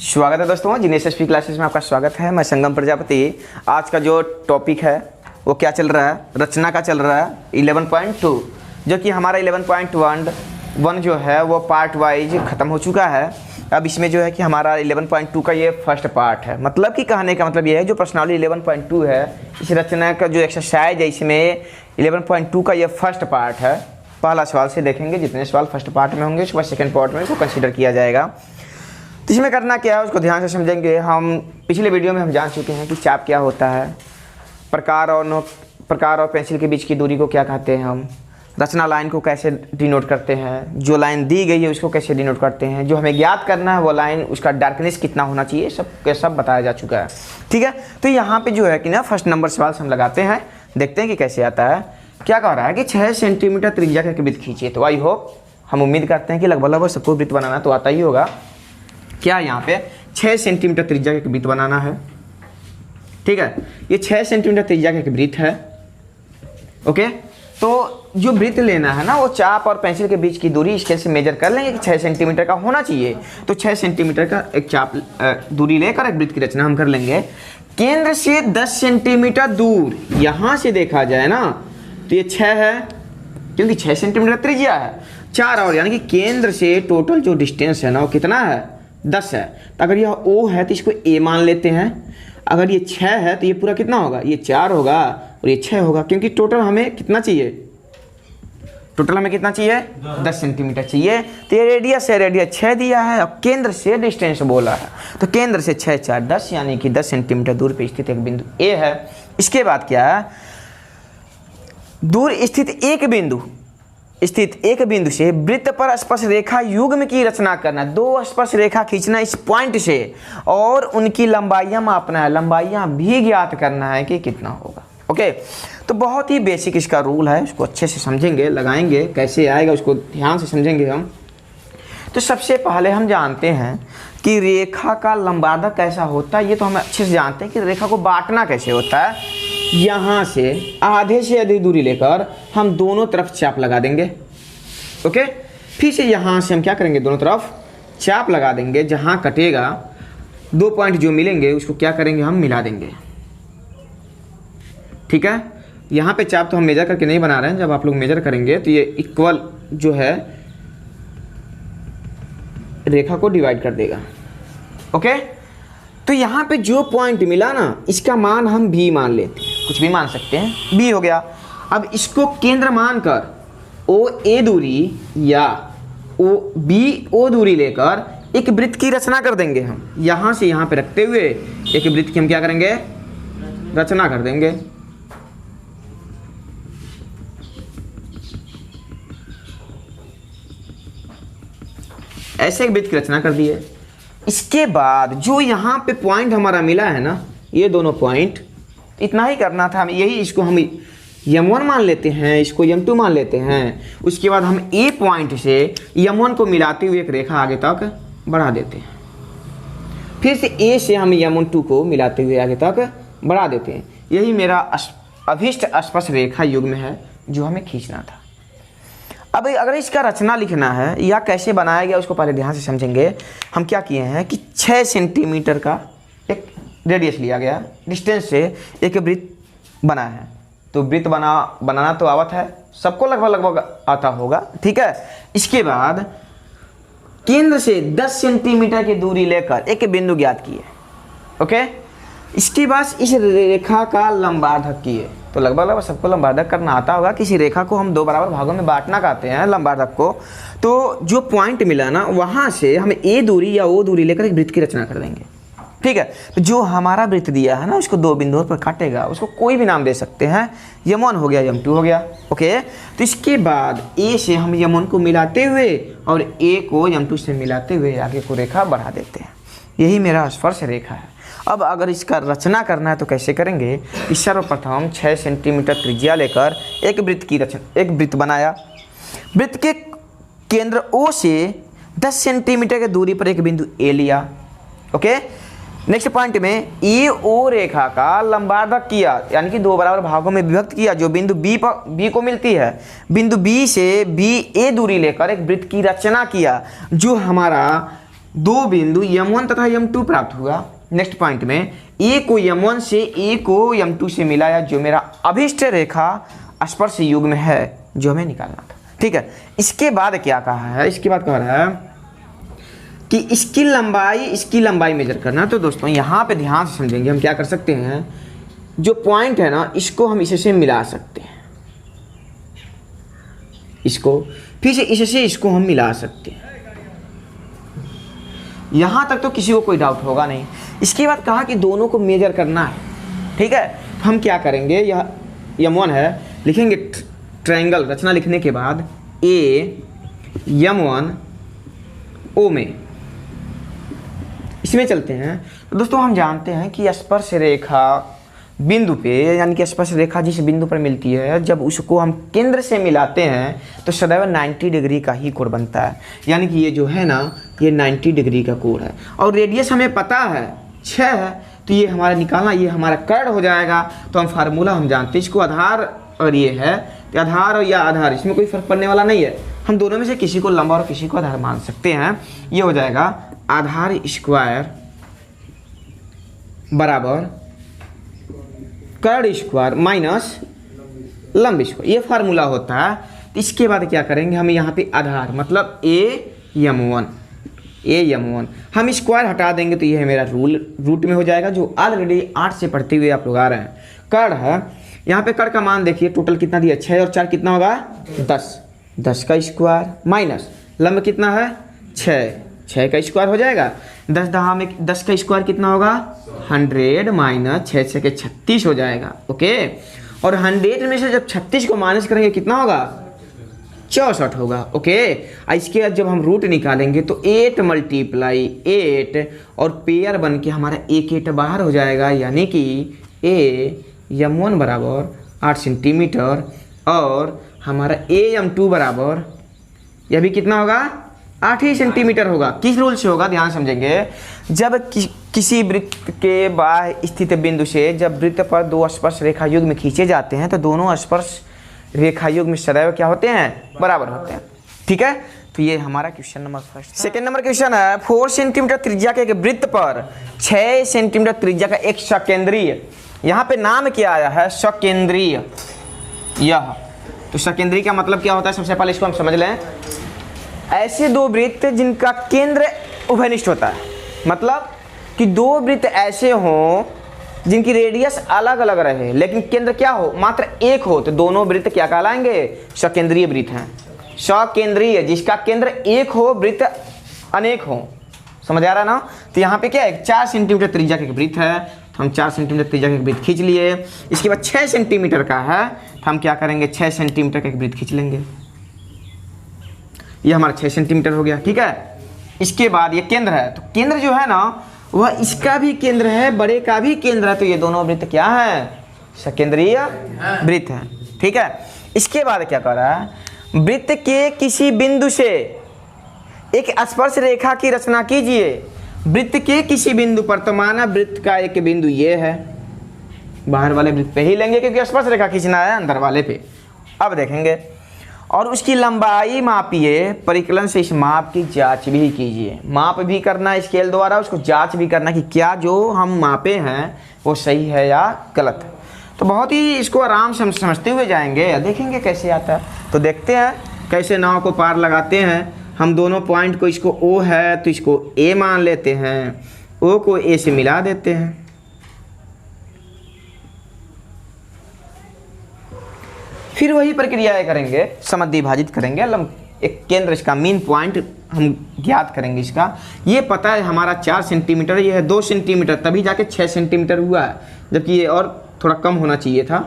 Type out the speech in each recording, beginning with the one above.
स्वागत है दोस्तों, जिनेश एसपी क्लासेस में आपका स्वागत है। मैं संगम प्रजापति। आज का जो टॉपिक है वो क्या चल रहा है, रचना का चल रहा है 11.2, जो कि हमारा 11.1 जो है वो पार्ट वाइज ख़त्म हो चुका है। अब इसमें जो है कि हमारा 11.2 का ये फर्स्ट पार्ट है। मतलब कि कहने का मतलब ये है, जो प्रश्नावली 11.2 है, इस रचना का जो एक्सरसाइज है इसमें 11.2 का ये फर्स्ट पार्ट है। पहला सवाल से देखेंगे, जितने सवाल फर्स्ट पार्ट में होंगे उसके बाद सेकेंड पार्ट में उसको कंसिडर किया जाएगा। तो इसमें करना क्या है उसको ध्यान से समझेंगे। हम पिछले वीडियो में हम जान चुके हैं कि चाप क्या होता है, प्रकार और पेंसिल के बीच की दूरी को क्या कहते हैं, हम रचना लाइन को कैसे डिनोट करते हैं, जो लाइन दी गई है उसको कैसे डिनोट करते हैं, जो हमें ज्ञात करना है वो लाइन उसका डार्कनेस कितना होना चाहिए, सब बताया जा चुका है। ठीक है, तो यहाँ पे जो है कि ना फर्स्ट नंबर सवाल हम लगाते हैं, देखते हैं कि कैसे आता है। क्या कह रहा है कि 6 सेंटीमीटर त्रिज्या का वृत्त खींचिए। तो आई होप, हम उम्मीद करते हैं कि लगभग सबको वृत्त बनाना तो आता ही होगा। क्या यहाँ पे 6 सेंटीमीटर त्रिज्या का वृत्त बनाना है। ठीक है, ये 6 सेंटीमीटर त्रिज्या का वृत्त है। ओके, तो जो वृत्त लेना है ना वो चाप और पेंसिल के बीच की दूरी स्केल से मेजर कर लेंगे कि 6 सेंटीमीटर का होना चाहिए। तो 6 सेंटीमीटर का एक चाप दूरी लेकर एक वृत्त की रचना हम कर लेंगे। केंद्र से 10 सेंटीमीटर दूर यहाँ से देखा जाए ना तो ये 6 है, क्योंकि 6 सेंटीमीटर त्रिज्या है। 4 और यानी कि केंद्र से टोटल जो डिस्टेंस है ना वो कितना है, 10 है। तो अगर यह O है तो इसको A मान लेते हैं। अगर ये 6 है तो ये पूरा कितना होगा, ये 4 होगा और ये 6 होगा, क्योंकि टोटल हमें कितना चाहिए, टोटल हमें कितना चाहिए 10 सेंटीमीटर चाहिए। तो ये रेडियस है, रेडियस 6 दिया है और केंद्र से डिस्टेंस बोला है। तो केंद्र से 6 4 10 यानी कि 10 सेंटीमीटर दूर पे स्थित एक बिंदु A है। इसके बाद क्या है, दूर स्थित एक बिंदु से वृत्त पर स्पर्श रेखा युग्म की रचना करना। 2 स्पर्श रेखा खींचना इस पॉइंट से और उनकी लंबाइयां मापना है, लंबाइयां भी ज्ञात करना है कि कितना होगा। ओके, तो बहुत ही बेसिक इसका रूल है, उसको अच्छे से समझेंगे, लगाएंगे कैसे आएगा उसको ध्यान से समझेंगे हम। तो सबसे पहले हम जानते हैं कि रेखा का लंबार्धक कैसा होता है। ये तो हम अच्छे से जानते हैं कि रेखा को बांटना कैसे होता है। यहाँ से आधे से अधिक दूरी लेकर हम दोनों तरफ चाप लगा देंगे। ओके, फिर से यहाँ से हम क्या करेंगे, दोनों तरफ चाप लगा देंगे। जहाँ कटेगा 2 पॉइंट जो मिलेंगे उसको क्या करेंगे, हम मिला देंगे। ठीक है, यहाँ पे चाप तो हम मेजर करके नहीं बना रहे हैं, जब आप लोग मेजर करेंगे तो ये इक्वल जो है रेखा को डिवाइड कर देगा। ओके, तो यहाँ पे जो पॉइंट मिला ना इसका मान हम B मान लेते हैं, कुछ भी मान सकते हैं, B हो गया। अब इसको केंद्र मानकर OA दूरी या BO दूरी लेकर एक वृत्त की रचना कर देंगे हम। यहाँ से यहाँ पे रखते हुए एक वृत्त की हम क्या करेंगे, रचना कर देंगे। ऐसे एक वृत्त की रचना कर दिए। इसके बाद जो यहाँ पे पॉइंट हमारा मिला है ना, ये दोनों पॉइंट, इतना ही करना था। यही इसको हम M1 मान लेते हैं, इसको M2 मान लेते हैं। उसके बाद हम A पॉइंट से M1 को मिलाते हुए एक रेखा आगे तक बढ़ा देते हैं। फिर से A से हम M2 को मिलाते हुए आगे तक बढ़ा देते हैं। यही मेरा अभिष्ट स्पर्श रेखा युग्म है जो हमें खींचना था। अब अगर इसका रचना लिखना है या कैसे बनाया गया उसको पहले ध्यान से समझेंगे। हम क्या किए हैं कि 6 सेंटीमीटर का एक रेडियस लिया गया, डिस्टेंस से एक वृत्त बना है। तो वृत्त बनाना तो आवत है, सबको लगभग आता होगा। ठीक है, इसके बाद केंद्र से 10 सेंटीमीटर की दूरी लेकर एक बिंदु ज्ञात किए। ओके, इसके बाद इस रेखा का लंबार्धक किए। तो लगभग सबको लंबार्धक करना आता होगा। किसी रेखा को हम 2 बराबर भागों में बांटना कहते हैं लंबार्धक को। तो जो पॉइंट मिला ना वहाँ से हम A दूरी या O दूरी लेकर एक वृत्त की रचना कर देंगे। ठीक है, तो जो हमारा वृत्त दिया है ना उसको 2 बिंदुओं पर काटेगा, उसको कोई भी नाम दे सकते हैं। M1 हो गया, M2 हो गया। ओके, तो इसके बाद A से हम M1 को मिलाते हुए और A को M2 से मिलाते हुए आगे को रेखा बढ़ा देते हैं। यही मेरा स्पर्श रेखा है। अब अगर इसका रचना करना है तो कैसे करेंगे, इस सर्वप्रथम 6 सेंटीमीटर त्रिज्या लेकर एक वृत्त बनाया। वृत्त के केंद्र O से 10 सेंटीमीटर की दूरी पर एक बिंदु A लिया। ओके, नेक्स्ट पॉइंट में EO रेखा का लंबार्धक किया, यानी कि 2 बराबर भागों में विभक्त किया। जो बिंदु B को मिलती है, बिंदु B से BA दूरी लेकर एक वृत्त की रचना किया। जो हमारा दो बिंदु m1 तथा m2 प्राप्त हुआ। नेक्स्ट पॉइंट में ए को m1 से ए को m2 से मिलाया, जो मेरा अभिष्ट रेखा स्पर्श युग्म है जो हमें निकालना था। ठीक है, इसके बाद क्या कहा है, इसके बाद कह रहा है कि इसकी लंबाई मेजर करना। तो दोस्तों यहाँ पे ध्यान से समझेंगे, हम क्या कर सकते हैं, जो पॉइंट है ना इसको हम इससे मिला सकते हैं, इसको फिर से इससे इसको हम मिला सकते हैं। यहाँ तक तो किसी को कोई डाउट होगा नहीं। इसके बाद कहा कि दोनों को मेजर करना है। ठीक है, तो हम क्या करेंगे, यह m1 है, लिखेंगे ट्रायंगल रचना लिखने के बाद ए m1 ओ में, इसमें चलते हैं। तो दोस्तों हम जानते हैं कि स्पर्श रेखा बिंदु पे, यानी कि स्पर्श रेखा जिस बिंदु पर मिलती है, जब उसको हम केंद्र से मिलाते हैं तो सदैव 90 डिग्री का ही कोण बनता है। यानी कि ये जो है ना, ये 90 डिग्री का कोण है और रेडियस हमें पता है 6 है, तो ये हमारा निकालना, ये हमारा कर्ण हो जाएगा। तो हम फार्मूला हम जानते हैं, इसको आधार और ये है, तो आधार और या आधार इसमें कोई फर्क पड़ने वाला नहीं है। हम दोनों में से किसी को लंबा और किसी को आधार मान सकते हैं। ये हो जाएगा आधार स्क्वायर बराबर कर्ण स्क्वायर माइनस लंब स्क्वायर, ये फार्मूला होता है। तो इसके बाद क्या करेंगे, हम यहाँ पे आधार मतलब ए m1 हम स्क्वायर हटा देंगे तो ये है मेरा रूट में हो जाएगा, जो ऑलरेडी 8 से पढ़ते हुए आप लोग आ रहे हैं। कर्ण है, यहाँ पे कर्ण का मान देखिए टोटल कितना दिया, 6 और 4 कितना होगा 10 का स्क्वायर माइनस लंब कितना है 6 का स्क्वायर हो जाएगा। 10 का स्क्वायर कितना होगा 100 माइनस 6 के 36 हो जाएगा। ओके, और 100 में से जब 36 को माइनस करेंगे कितना होगा 64 होगा। ओके, इसके बाद जब हम रूट निकालेंगे तो 8 मल्टीप्लाई 8 और पेयर बन के हमारा 1 बाहर हो जाएगा, यानी कि m1 बराबर 8 सेंटीमीटर और हमारा m2 बराबर यह भी कितना होगा 8 ही सेंटीमीटर होगा। किस रूल से होगा, ध्यान समझेंगे। जब किसी वृत्त के बाह्य स्थित बिंदु से जब वृत्त पर दो स्पर्श रेखा युग्म खींचे जाते हैं तो दोनों स्पर्श रेखा युग्म सदैव क्या होते हैं, बराबर होते हैं। ठीक है, तो ये हमारा question number first. Second number question है 4 सेंटीमीटर त्रिज्या के एक वृत्त पर 6 सेंटीमीटर त्रिज्या का एक सकेंद्रीय, यहाँ पे नाम क्या आया है सकेंद्रीय, यह तो सकेंद्रीय का मतलब क्या होता है, सबसे पहले इसको हम समझ लें। ऐसे दो वृत्त जिनका केंद्र उभयनिष्ठ होता है, मतलब कि दो वृत्त ऐसे हों जिनकी रेडियस अलग अलग रहे लेकिन केंद्र क्या हो, मात्र एक हो, तो दोनों वृत्त क्या कहलाएंगे, सकेंद्रीय वृत्त हैं। सकेंद्रीय जिसका केंद्र एक हो, वृत्त अनेक हो। समझ आ रहा है ना। तो यहाँ पे क्या है 4 सेंटीमीटर त्रिज्या का एक वृत्त है, तो हम 4 सेंटीमीटर त्रिज्या का एक वृत्त खींच लिए। इसके बाद 6 सेंटीमीटर का है, तो हम क्या करेंगे 6 सेंटीमीटर का एक वृत्त खींच लेंगे। ये हमारा 6 सेंटीमीटर हो गया। ठीक है, इसके बाद ये केंद्र है, तो केंद्र जो है ना वह इसका भी केंद्र है, बड़े का भी केंद्र है, तो ये दोनों वृत्त क्या है, सकेंद्रीय वृत्त है। ठीक है, इसके बाद क्या कर रहा है, वृत्त के किसी बिंदु से एक स्पर्श रेखा की रचना कीजिए। वृत्त के किसी बिंदु पर, तो माना वृत्त का एक बिंदु ये है, बाहर वाले वृत्त पे ही लेंगे क्योंकि स्पर्श रेखा खींचना है अंदर वाले पे। अब देखेंगे, और उसकी लंबाई मापिए, परिकलन से इस माप की जांच भी कीजिए। माप भी करना स्केल द्वारा, उसको जांच भी करना कि क्या जो हम मापे हैं वो सही है या गलत है। तो बहुत ही इसको आराम से हम समझते हुए जाएंगे, देखेंगे कैसे आता है। तो देखते हैं कैसे नाव को पार लगाते हैं। हम दोनों पॉइंट को, इसको ओ है तो इसको ए मान लेते हैं, ओ को ए से मिला देते हैं। फिर वही प्रक्रियाएं करेंगे, समद्वि विभाजित करेंगे, एक केंद्र इसका मेन पॉइंट हम ज्ञात करेंगे। इसका ये पता है हमारा 4 सेंटीमीटर, ये है 2 सेंटीमीटर, तभी जाके 6 सेंटीमीटर हुआ है, जबकि ये और थोड़ा कम होना चाहिए था।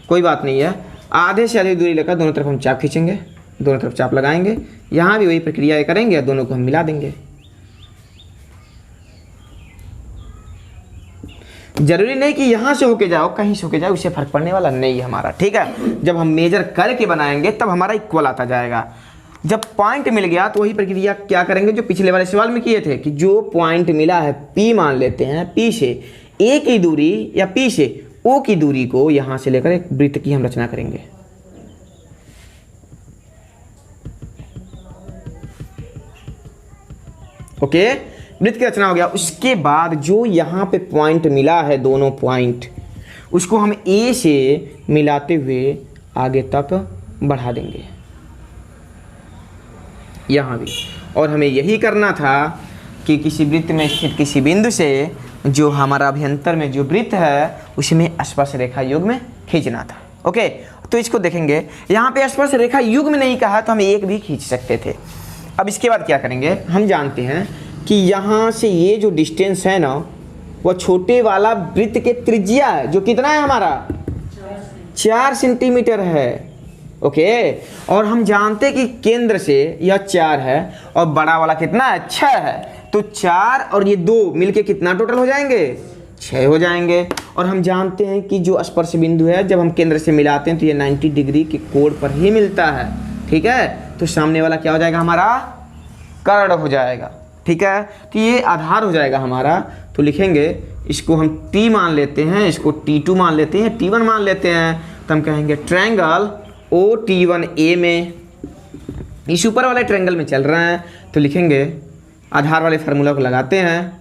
कोई बात नहीं है, आधे से अधिक दूरी लेकर दोनों तरफ हम चाप खींचेंगे, दोनों तरफ चाप लगाएंगे। यहाँ भी वही प्रक्रियाएं करेंगे, दोनों को हम मिला देंगे। जरूरी नहीं कि यहाँ से होके जाओ, कहीं से होके जाओ, उससे फर्क पड़ने वाला नहीं है हमारा। ठीक है, जब हम मेजर करके बनाएंगे तब हमारा इक्वल आता जाएगा। जब पॉइंट मिल गया तो वही प्रक्रिया क्या करेंगे जो पिछले वाले सवाल में किए थे, कि जो पॉइंट मिला है P मान लेते हैं, P से A की दूरी या P से O की दूरी को यहाँ से लेकर एक वृत्त की हम रचना करेंगे। ओके, वृत्त की रचना हो गया। उसके बाद जो यहाँ पे पॉइंट मिला है, दोनों पॉइंट, उसको हम ए से मिलाते हुए आगे तक बढ़ा देंगे यहाँ भी। और हमें यही करना था कि किसी वृत्त में स्थित किसी बिंदु से जो हमारा अभ्यंतर में जो वृत्त है उसमें स्पर्श रेखा युग्म खींचना था। ओके, तो इसको देखेंगे। यहाँ पे स्पर्श रेखा युग्म नहीं कहा तो हम एक भी खींच सकते थे। अब इसके बाद क्या करेंगे, हम जानते हैं कि यहाँ से ये जो डिस्टेंस है ना, वह छोटे वाला वृत्त के त्रिज्या है, जो कितना है हमारा 4 सेंटीमीटर है। ओके, और हम जानते हैं कि केंद्र से यह 4 है और बड़ा वाला कितना है 6 है, तो 4 और ये 2 मिलके कितना टोटल हो जाएंगे 6 हो जाएंगे। और हम जानते हैं कि जो स्पर्श बिंदु है जब हम केंद्र से मिलाते हैं तो ये 90 डिग्री के कोण पर ही मिलता है। ठीक है, तो सामने वाला क्या हो जाएगा हमारा कर्ण हो जाएगा। ठीक है, तो ये आधार हो जाएगा हमारा। तो लिखेंगे, इसको हम T मान लेते हैं, इसको T2 मान लेते हैं, T1 मान लेते हैं, तो हम कहेंगे ट्रायंगल OT1A में इस ऊपर वाले ट्रायंगल में चल रहे हैं। तो लिखेंगे आधार वाले फार्मूला को लगाते हैं,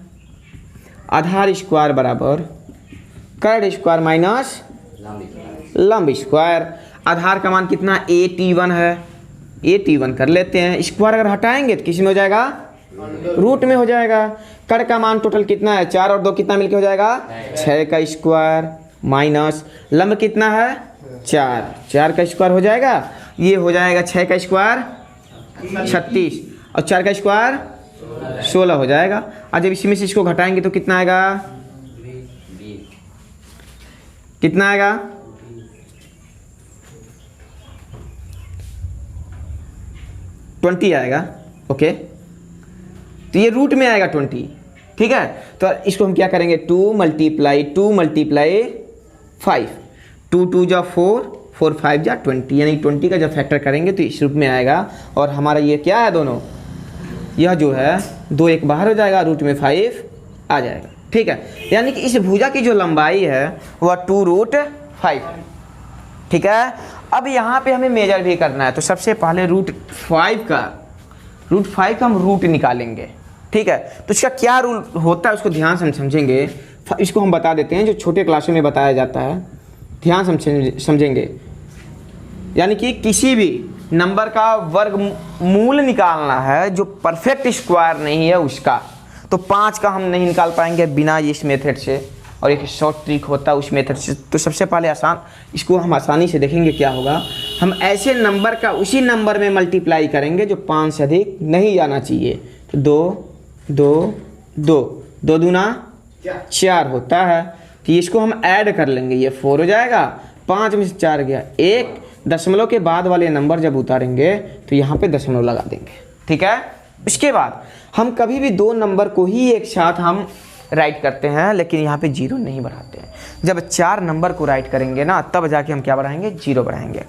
आधार स्क्वायर बराबर कर्ण स्क्वायर माइनस लंब स्क्वायर। आधार का मान कितना AT1 है, AT1 कर लेते हैं, स्क्वायर अगर हटाएंगे तो किसी में हो जाएगा रूट में हो जाएगा। कर्ण का मान टोटल कितना है 4 और 2 कितना मिलके हो जाएगा 6 का स्क्वायर माइनस लंब कितना है 4 का स्क्वायर हो जाएगा, ये हो जाएगा 6 का स्क्वायर 36 और 4 का स्क्वायर 16 हो जाएगा। और जब इसी में से इसको घटाएंगे तो कितना आएगा, कितना आएगा 20 आएगा। ओके, तो ये रूट में आएगा 20। ठीक है, तो इसको हम क्या करेंगे 2 मल्टीप्लाई 5, 2 2 जा 4, 4 5 जा 20, यानी 20 का जब फैक्टर करेंगे तो इस रूप में आएगा। और हमारा ये क्या है दोनों, यह जो है 2 1 बाहर हो जाएगा, रूट में 5 आ जाएगा। ठीक है, यानी कि इस भुजा की जो लंबाई है वह 2√5। ठीक है, अब यहाँ पे हमें मेजर भी करना है, तो सबसे पहले √5 का हम रूट निकालेंगे। ठीक है, तो इसका क्या रूल होता है उसको ध्यान से हम समझेंगे। इसको हम बता देते हैं, जो छोटे क्लासों में बताया जाता है, ध्यान से समझेंगे। यानी कि किसी भी नंबर का वर्गमूल निकालना है जो परफेक्ट स्क्वायर नहीं है उसका, तो 5 का हम नहीं निकाल पाएंगे बिना इस मेथड से, और एक शॉर्ट ट्रिक होता है उस मेथड से। तो सबसे पहले इसको हम आसानी से देखेंगे क्या होगा। हम ऐसे नंबर का उसी नंबर में मल्टीप्लाई करेंगे जो 5 से अधिक नहीं जाना चाहिए। तो 2 2 2 2 दूना 4 होता है, तो इसको हम ऐड कर लेंगे, ये 4 हो जाएगा, 5 में से 4 गया 1, दशमलव के बाद वाले नंबर जब उतारेंगे तो यहाँ पे दशमलव लगा देंगे। ठीक है, इसके बाद हम कभी भी 2 नंबर को ही एक साथ हम राइट करते हैं, लेकिन यहाँ पे 0 नहीं बढ़ाते हैं। जब 4 नंबर को राइट करेंगे ना, तब जाके हम क्या बढ़ाएंगे 0 बढ़ाएंगे।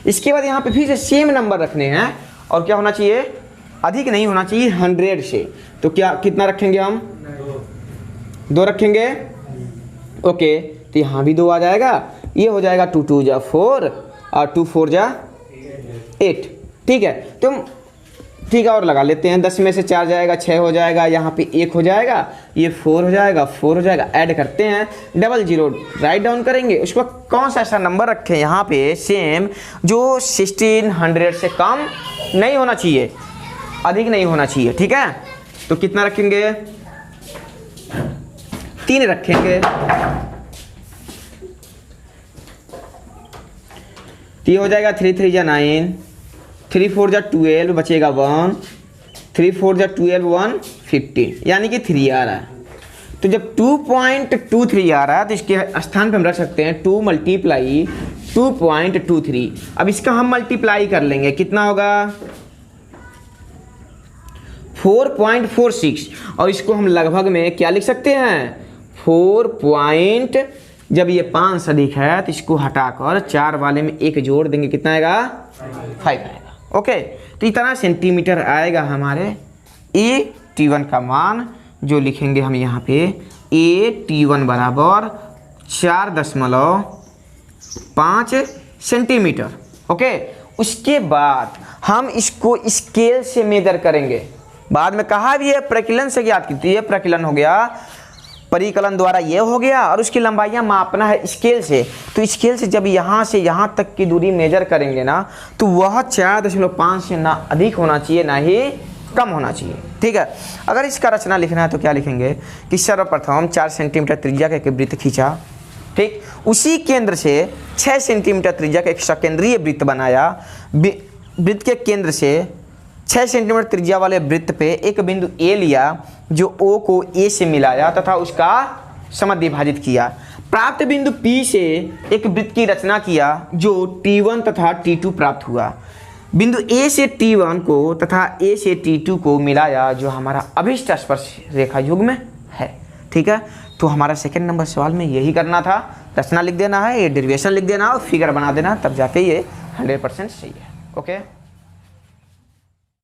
इसके बाद यहाँ पे फिर से सेम नंबर रखने हैं, और क्या होना चाहिए अधिक नहीं होना चाहिए 100 से। तो क्या कितना रखेंगे हम 2 रखेंगे। ओके, तो यहाँ भी 2 आ जाएगा, ये हो जाएगा 2 2 जा 4 और 2 4 जा 8। ठीक है, तो ठीक है और लगा लेते हैं, 10 में से 4 जाएगा 6 हो जाएगा, यहाँ पे 1 हो जाएगा, ये 4 हो जाएगा 4 हो जाएगा, ऐड करते हैं 00 राइट डाउन करेंगे। उसको कौन सा ऐसा नंबर रखें यहाँ पे सेम जो 1600 से कम नहीं होना चाहिए, अधिक नहीं होना चाहिए। ठीक है, तो कितना रखेंगे 3 रखेंगे, तो ये हो जाएगा 3 3 जा 9, 3 4 जा 12 बचेगा 1, 3 4 जा 12 1 15, यानी कि 3 आ रहा है। तो जब 2.23 आ रहा है तो इसके स्थान पे हम रख सकते हैं 2 मल्टीप्लाई 2.23। अब इसका हम मल्टीप्लाई कर लेंगे, कितना होगा 4.46, और इसको हम लगभग में क्या लिख सकते हैं 4. जब ये 5 से अधिक है तो इसको हटाकर 4 वाले में 1 जोड़ देंगे, कितना आएगा 5 आएगा। ओके, तो इतना सेंटीमीटर आएगा हमारे AT1 का मान, जो लिखेंगे हम यहाँ पे AT1 बराबर 4.5 सेंटीमीटर। ओके, उसके बाद हम इसको स्केल से मेजर करेंगे। बाद में कहा भी है प्रकीलन से ज्ञात की, तो ये प्रकीलन हो गया, परिकलन द्वारा ये हो गया, और उसकी लंबाइयाँ मापना है स्केल से। तो स्केल से जब यहाँ से यहाँ तक की दूरी मेजर करेंगे ना, तो वह 4.5 से ना अधिक होना चाहिए ना ही कम होना चाहिए। ठीक है, अगर इसका रचना लिखना है तो क्या लिखेंगे कि सर्वप्रथम 4 सेंटीमीटर त्रिज्या का एक वृत्त खींचा, ठीक, उसी केंद्र से 6 सेंटीमीटर त्रिज्या का एक सकेंद्रीय वृत्त बनाया, वृत्त के केंद्र से 6 सेंटीमीटर त्रिज्या वाले वृत्त पे एक बिंदु ए लिया जो ओ को ए से मिलाया तथा उसका समद्विभाजित किया। प्राप्त बिंदु P से एक वृत्त की रचना किया जो T1 तथा T2 प्राप्त हुआ। बिंदु A से T1 को तथा A से T2 को मिलाया जो हमारा अभिष्ट स्पर्श रेखा युग्म है। ठीक है, तो हमारा सेकंड नंबर सवाल में यही करना था, रचना लिख देना है, ये डेरिवेशन लिख देना और फिगर बना देना, तब जाके ये 100% सही है। ओके।